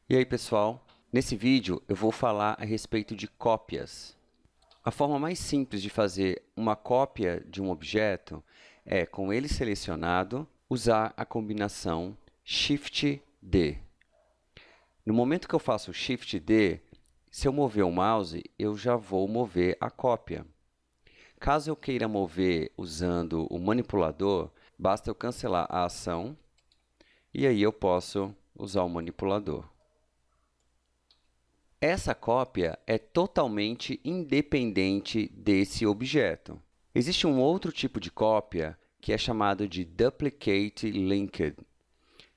E aí, pessoal? Nesse vídeo eu vou falar a respeito de cópias. A forma mais simples de fazer uma cópia de um objeto é, com ele selecionado, usar a combinação Shift-D. No momento que eu faço Shift-D, se eu mover o mouse, eu já vou mover a cópia. Caso eu queira mover usando o manipulador, basta eu cancelar a ação e aí eu posso usar o manipulador. Essa cópia é totalmente independente desse objeto. Existe um outro tipo de cópia que é chamado de Duplicate Linked.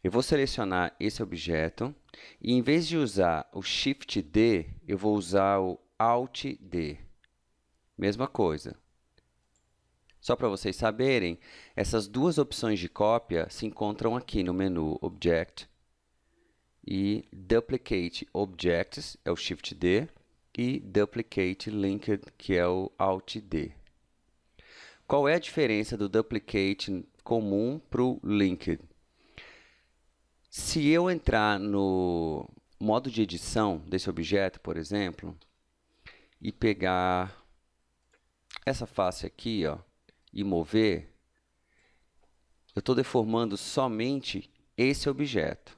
Eu vou selecionar esse objeto e, em vez de usar o Shift-D, eu vou usar o Alt-D. Mesma coisa. Só para vocês saberem, essas duas opções de cópia se encontram aqui no menu Object e Duplicate Objects, é o Shift-D, e Duplicate Linked, que é o Alt-D. Qual é a diferença do Duplicate comum para o Linked? Se eu entrar no modo de edição desse objeto, por exemplo, e pegar essa face aqui, ó, e mover, eu estou deformando somente esse objeto.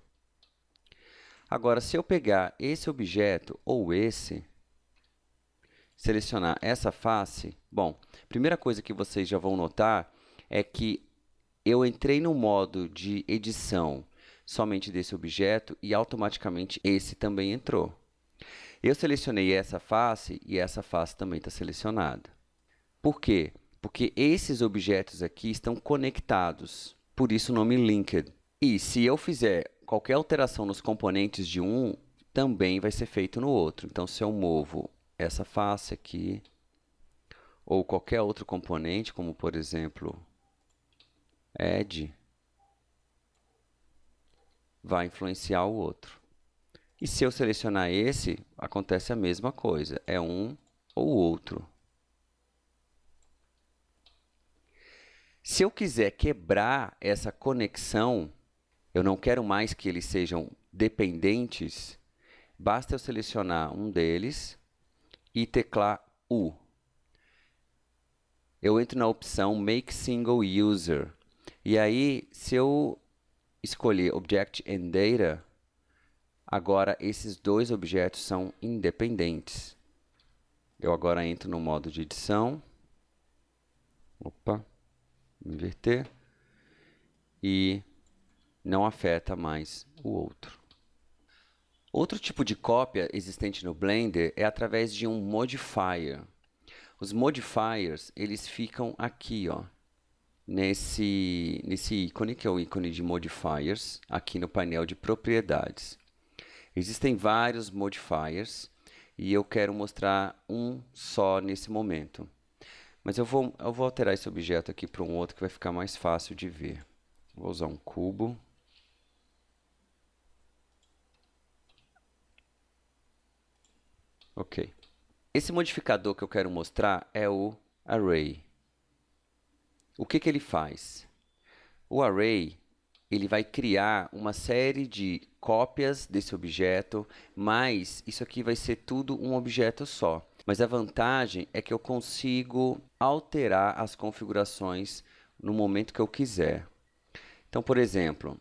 Agora, se eu pegar esse objeto ou esse, selecionar essa face, bom, primeira coisa que vocês já vão notar é que eu entrei no modo de edição somente desse objeto e automaticamente esse também entrou. Eu selecionei essa face e essa face também está selecionada. Por quê? Porque esses objetos aqui estão conectados, por isso o nome linked. E se eu fizer qualquer alteração nos componentes de um, também vai ser feito no outro. Então, se eu movo essa face aqui, ou qualquer outro componente, como por exemplo, add, vai influenciar o outro. E se eu selecionar esse, acontece a mesma coisa, é um ou outro. Se eu quiser quebrar essa conexão, eu não quero mais que eles sejam dependentes, basta eu selecionar um deles e teclar U. Eu entro na opção Make Single User. E aí, se eu escolher Object and Data, agora esses dois objetos são independentes. Eu agora entro no modo de edição. Opa, inverter. E não afeta mais o outro. Outro tipo de cópia existente no Blender é através de um modifier. Os modifiers, eles ficam aqui, ó, nesse ícone, que é o ícone de modifiers, aqui no painel de propriedades. Existem vários modifiers e eu quero mostrar um só nesse momento. Mas eu vou alterar esse objeto aqui para um outro que vai ficar mais fácil de ver. Vou usar um cubo. Ok. Esse modificador que eu quero mostrar é o Array. O que ele faz? O Array ele vai criar uma série de cópias desse objeto, mas isso aqui vai ser tudo um objeto só. Mas a vantagem é que eu consigo alterar as configurações no momento que eu quiser. Então, por exemplo,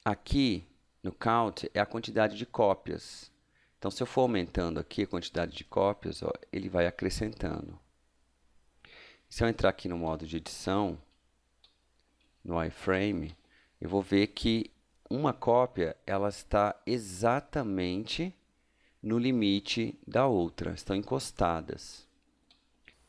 aqui no Count é a quantidade de cópias. Então, se eu for aumentando aqui a quantidade de cópias, ó, ele vai acrescentando. Se eu entrar aqui no modo de edição, no iframe, eu vou ver que uma cópia ela está exatamente no limite da outra, estão encostadas.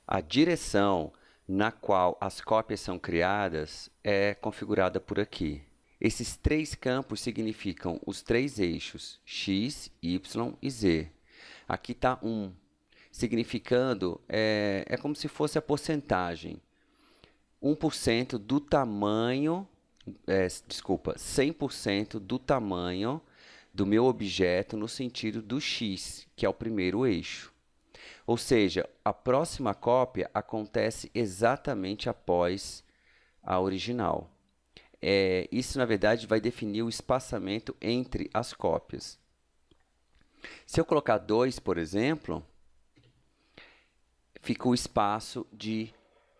A direção na qual as cópias são criadas é configurada por aqui. Esses três campos significam os três eixos x, y e z. Aqui está 1, significando, é como se fosse a porcentagem. 1% do tamanho, desculpa, 100% do tamanho do meu objeto no sentido do x, que é o primeiro eixo. Ou seja, a próxima cópia acontece exatamente após a original. Isso, na verdade, vai definir o espaçamento entre as cópias. Se eu colocar 2, por exemplo, fica o espaço de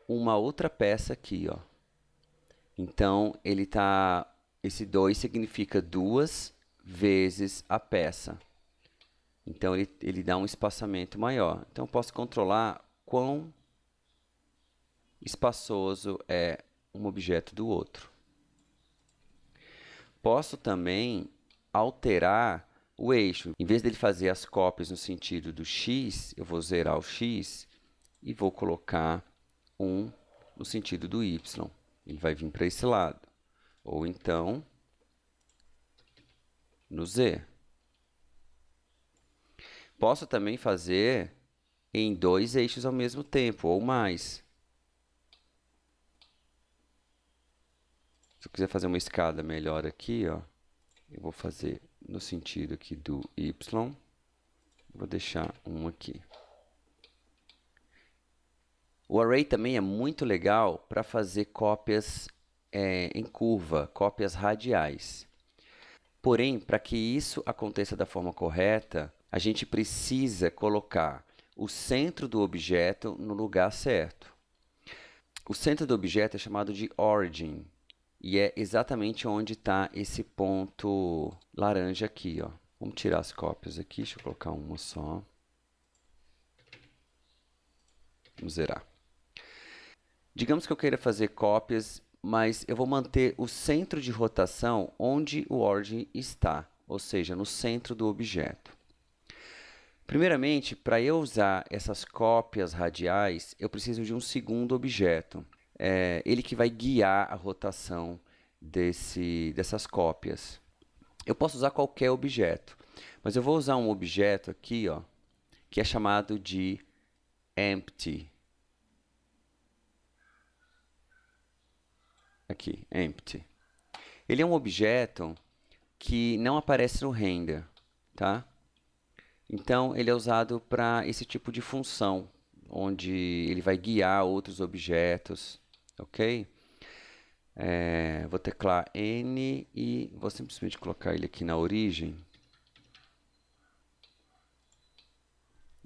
uma outra peça aqui, ó. Então, esse 2 significa 2 vezes a peça. Então, ele dá um espaçamento maior. Então, eu posso controlar quão espaçoso é um objeto do outro. Posso também alterar o eixo. Em vez dele fazer as cópias no sentido do x, eu vou zerar o x e vou colocar um no sentido do y. Ele vai vir para esse lado. Ou então, no z. Posso também fazer em 2 eixos ao mesmo tempo, ou mais. Se eu quiser fazer uma escada melhor aqui, ó, eu vou fazer no sentido aqui do y. Vou deixar um aqui. O array também é muito legal para fazer cópias em curva, cópias radiais. Porém, para que isso aconteça da forma correta, a gente precisa colocar o centro do objeto no lugar certo. O centro do objeto é chamado de origin, e é exatamente onde está esse ponto laranja aqui, ó. Vamos tirar as cópias aqui, deixa eu colocar uma só. Vamos zerar. Digamos que eu queira fazer cópias, mas eu vou manter o centro de rotação onde o origin está, ou seja, no centro do objeto. Primeiramente, para eu usar essas cópias radiais, eu preciso de um segundo objeto. Ele que vai guiar a rotação dessas cópias. Eu posso usar qualquer objeto, mas eu vou usar um objeto aqui, ó, que é chamado de empty. Aqui, empty. Ele é um objeto que não aparece no render, tá? Então, ele é usado para esse tipo de função, onde ele vai guiar outros objetos, ok? Vou teclar N e vou simplesmente colocar ele aqui na origem.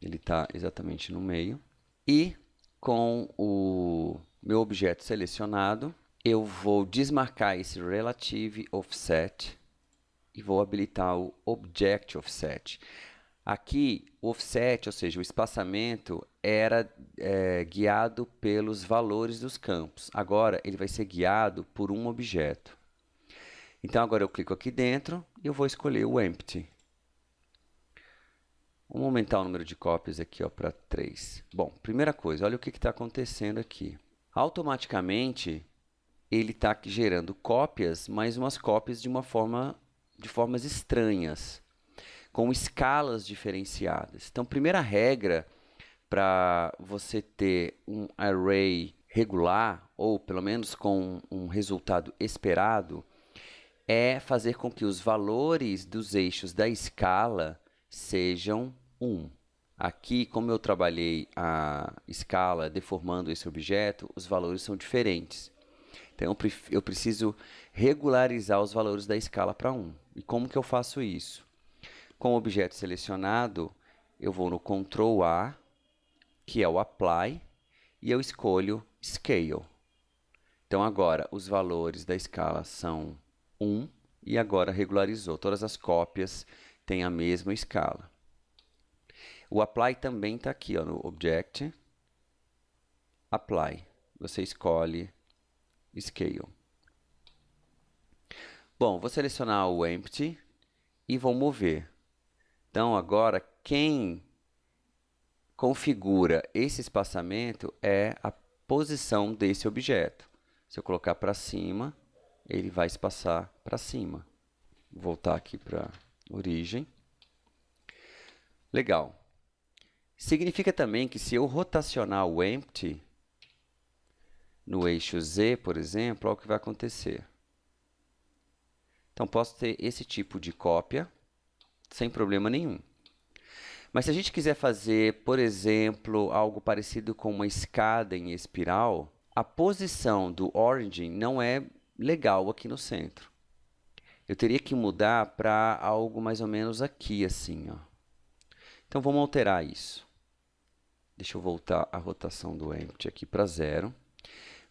Ele está exatamente no meio. E com o meu objeto selecionado, eu vou desmarcar esse Relative Offset e vou habilitar o Object Offset. Aqui, o offset, ou seja, o espaçamento, era guiado pelos valores dos campos. Agora, ele vai ser guiado por um objeto. Então, agora eu clico aqui dentro e eu vou escolher o Empty. Vamos aumentar o número de cópias aqui para 3. Bom, primeira coisa, olha o que está acontecendo aqui. Automaticamente, ele está gerando cópias, mas umas cópias de formas estranhas, com escalas diferenciadas. Então, primeira regra para você ter um array regular, ou pelo menos com um resultado esperado, é fazer com que os valores dos eixos da escala sejam 1. Aqui, como eu trabalhei a escala deformando esse objeto, os valores são diferentes. Então, eu preciso regularizar os valores da escala para 1. E como que eu faço isso? Com o objeto selecionado, eu vou no Ctrl A, que é o Apply, e eu escolho Scale. Então, agora, os valores da escala são 1, e agora regularizou. Todas as cópias têm a mesma escala. O Apply também está aqui, ó, no Object, Apply. Você escolhe Scale. Bom, vou selecionar o Empty e vou mover. Então, agora, quem configura esse espaçamento é a posição desse objeto. Se eu colocar para cima, ele vai espaçar para cima. Vou voltar aqui para a origem. Legal. Significa também que se eu rotacionar o empty no eixo Z, por exemplo, olha o que vai acontecer. Então, posso ter esse tipo de cópia sem problema nenhum. Mas se a gente quiser fazer, por exemplo, algo parecido com uma escada em espiral, a posição do origin não é legal aqui no centro. Eu teria que mudar para algo mais ou menos aqui, assim, ó. Então, vamos alterar isso. Deixa eu voltar a rotação do empty aqui para 0.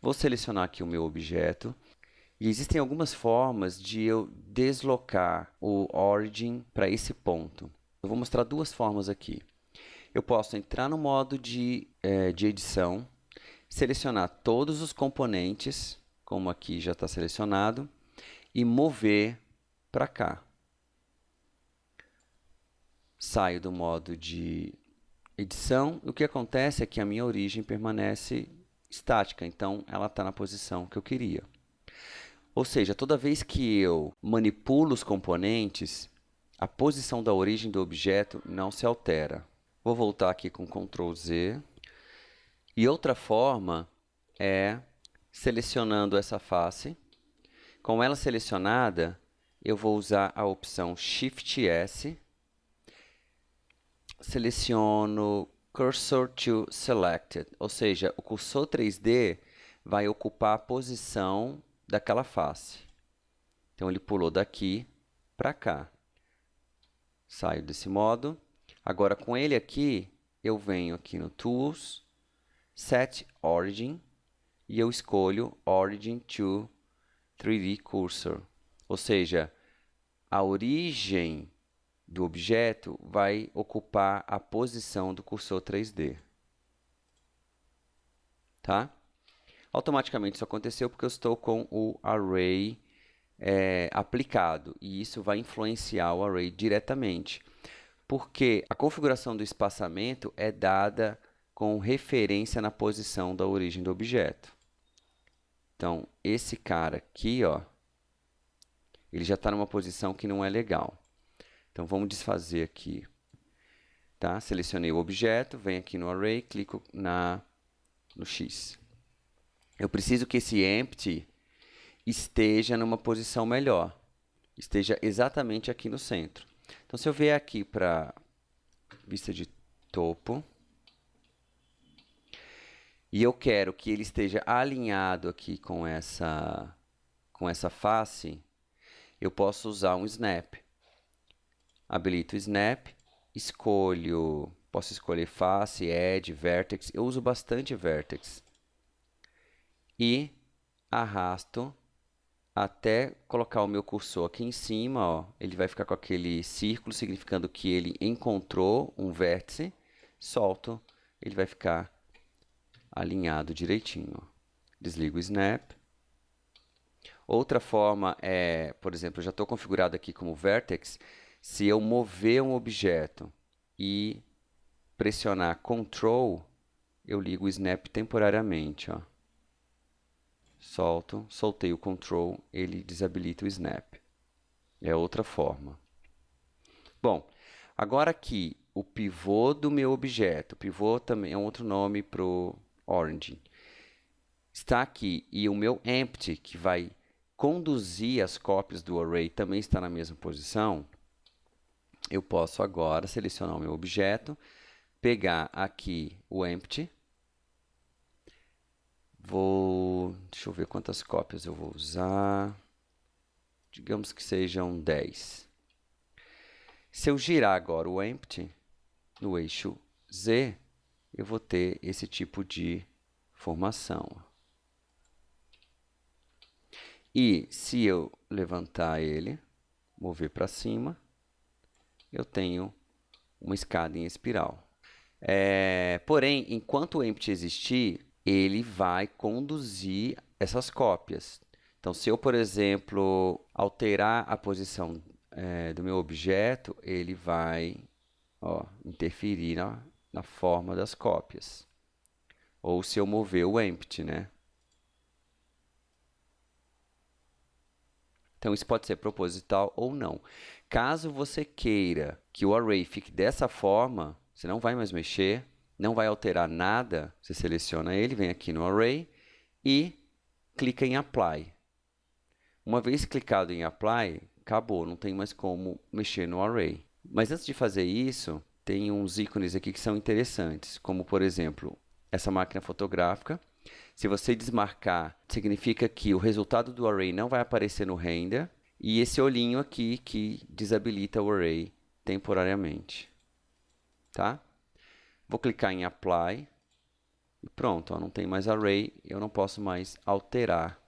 Vou selecionar aqui o meu objeto. E existem algumas formas de eu deslocar o origin para esse ponto. Eu vou mostrar duas formas aqui. Eu posso entrar no modo de edição, selecionar todos os componentes, como aqui já está selecionado, e mover para cá. Saio do modo de edição, e o que acontece é que a minha origem permanece estática, então ela está na posição que eu queria. Ou seja, toda vez que eu manipulo os componentes, a posição da origem do objeto não se altera. Vou voltar aqui com Ctrl Z. E outra forma é selecionando essa face. Com ela selecionada, eu vou usar a opção Shift S. Seleciono Cursor to Selected, ou seja, o cursor 3D vai ocupar a posição daquela face. Então, ele pulou daqui para cá. Saio desse modo. Agora, com ele aqui, eu venho aqui no Tools, Set Origin, e eu escolho Origin to 3D Cursor. Ou seja, a origem do objeto vai ocupar a posição do cursor 3D. Tá? Automaticamente isso aconteceu porque eu estou com o array aplicado, e isso vai influenciar o array diretamente, porque a configuração do espaçamento é dada com referência na posição da origem do objeto. Então, esse cara aqui, ó, ele já está numa posição que não é legal. Então, vamos desfazer aqui. Tá? Selecionei o objeto, venho aqui no array, clico no X. Eu preciso que esse empty esteja numa posição melhor, esteja exatamente aqui no centro. Então, se eu vier aqui para vista de topo, e eu quero que ele esteja alinhado aqui com essa face, eu posso usar um snap. Habilito o snap, posso escolher face, edge, vertex. Eu uso bastante vertex. E arrasto até colocar o meu cursor aqui em cima, ó, ele vai ficar com aquele círculo, significando que ele encontrou um vértice. Solto, ele vai ficar alinhado direitinho. Ó. Desligo o snap. Outra forma é, por exemplo, eu já estou configurado aqui como vertex. Se eu mover um objeto e pressionar Ctrl, eu ligo o snap temporariamente. Ó. Soltei o Ctrl, ele desabilita o snap. É outra forma. Bom, agora aqui, o pivô do meu objeto, pivô também é um outro nome para o origin, está aqui, e o meu empty, que vai conduzir as cópias do array, também está na mesma posição. Eu posso agora selecionar o meu objeto, pegar aqui o empty, deixa eu ver quantas cópias eu vou usar, digamos que sejam 10. Se eu girar agora o empty no eixo Z, eu vou ter esse tipo de formação. E se eu levantar ele, mover para cima, eu tenho uma escada em espiral. Porém, enquanto o empty existir, ele vai conduzir essas cópias. Então, se eu, por exemplo, alterar a posição do meu objeto, ele vai interferir na forma das cópias. Ou se eu mover o empty, né? Então, isso pode ser proposital ou não. Caso você queira que o array fique dessa forma, você não vai mais mexer, não vai alterar nada, você seleciona ele, vem aqui no Array e clica em Apply. Uma vez clicado em Apply, acabou, não tem mais como mexer no Array. Mas antes de fazer isso, tem uns ícones aqui que são interessantes, como, por exemplo, essa máquina fotográfica. Se você desmarcar, significa que o resultado do array não vai aparecer no render e esse olhinho aqui que desabilita o array temporariamente. Tá? Vou clicar em Apply e pronto, ó, não tem mais array, eu não posso mais alterar.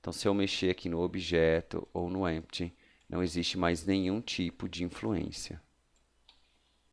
Então, se eu mexer aqui no objeto ou no empty, não existe mais nenhum tipo de influência.